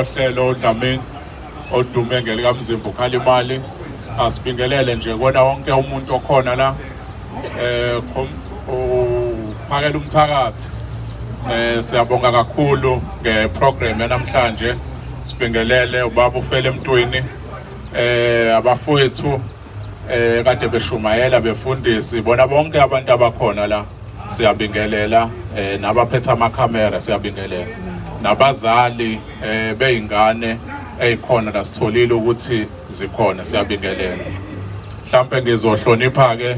Ohlelo Dlamini odume ngelikaMzimba ukhala imali asibingelele nje kona wonke umuntu okhona la uphakela umthakathi siyabonga kakhulu ngeprogram yanamhlanje sibingelele ubaba uFele Emntwini abafowethu kade beshumayela befundisi bona bonke abantu abakhona la siyabingelela nabaphethe amakhamera siyabingelela nabazali beyingane ezikhona la sitholile ukuthi zikhona siyabingelela mhlambe ngizohlonipha ke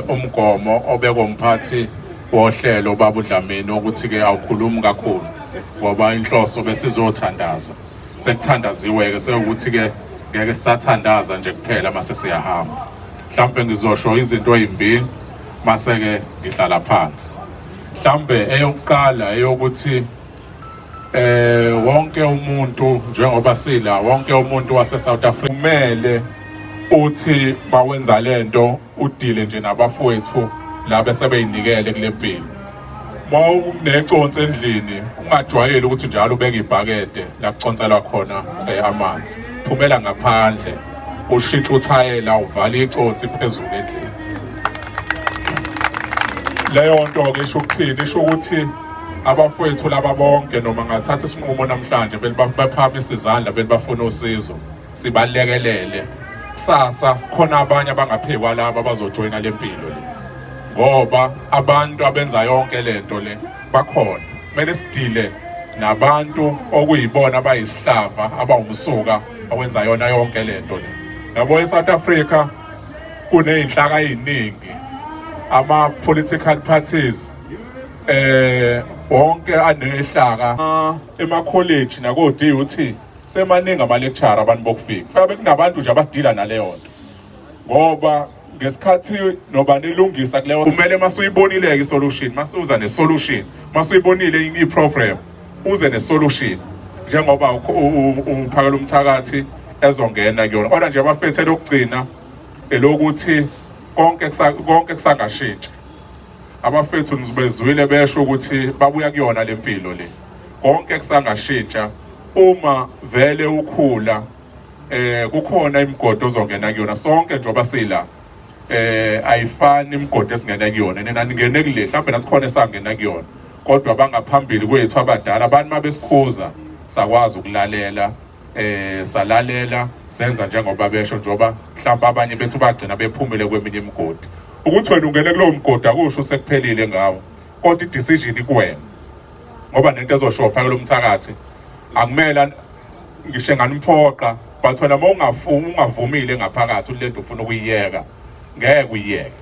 umgomo obekomphathi wohlelo baba uDlamini ukuthi ke awukhulumi kakhulu ngoba inhloso besizothandaza sekuthandaziwe ke sekuthi ke ngeke sisathandaza nje kuphela mase siyahamba mhlambe ngizosho izinto ezimbili mase ke ngihlala phansi mhlambe eyokuqala eyokuthi wonke umuntu njengoba sila wonke umuntu wase South Africa kumele uthi bawenza lento udile nje nabafowethu laba sebeyinikele kule mpilo mawuneconsi endlini ungajwayeli ukuthi njalo ubeke ibhakede la kuconselwa khona amanzi phumela ngaphandle ushintsha uthayela uvala iconsi phezulu endlini leyo nto ke isho ukuthini isho ukuthi abafowethu laba bonke noma ngathatha isinqumo namhlanje baphakamisa izandla bafuna usizo sibalekelele kusasa khona abanye abangaphekwa laba bazojoyina lempilo le ngoba abantu abenza yonke lento le bakhona kumele sidile nabantu okuyibona abayisihlava abawumsuka awenza yona yonke lento le yabo eSouth Africa kuneyinhlaka eziningi ama political parties wonke anehlaka ema-college nako-DUT semaningi ama-lecture abantu bokufika kufanele kunabantu nje abadila naleyo nto ngoba ngesikhathi noba nilungisa kuleyo kumele masuyibonile-ke isolution masuza nesolution masuyibonile i-program uze nesolution njengoba uphakela umthakathi ezongena kuyona kodwa nje abafethe lokugcina elokuthi konke kusangashintshi abafethu nizibezwile besho ukuthi babuya kuyona lempilo le konke kusangashintsha uma vele ukhula kukhona imigodi ozongena kuyona sonke njengoba sila ayifani imigodi esingena kuyona nina ningene kule mhlawumbe nasikhona esangena kuyona kodwa bangaphambili kwethu abadala abantu mabesikhuza sakwazi ukulalela salalela senza njengoba besho njengoba mhlawumbe abanye bethu bagcina bephumile kweminye imigodi ukuthi wena ungene kulowo mgodi akusho sekuphelile ngawo kodwa i-decision ikuwena ngoba nento ezoshopha kulo mthakathi akumela ngisho nganimphoqa but wena ungavumile ngaphakathi lento ufuna ukuyiyeka ngeke uyiyeke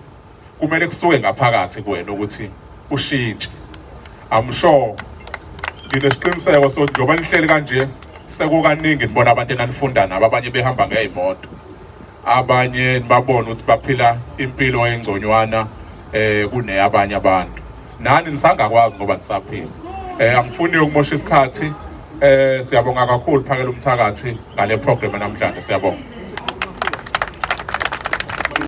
kumele kusuke ngaphakathi kuwena ukuthi ushintshe I'm sure nginesiqiniseko sokuthi njengoba nihleli kanje sekukaningi nibona abantu enanifunda nabo abanye behamba ngezimoto abanye nibabona ukuthi baphila impilo engconywana kuneyabanye abantu nani nisangakwazi ngoba nisaphila angifuni ukumosha isikhathi siyabonga kakhulu phakela umthakathi ngale program namhlanje siyabonga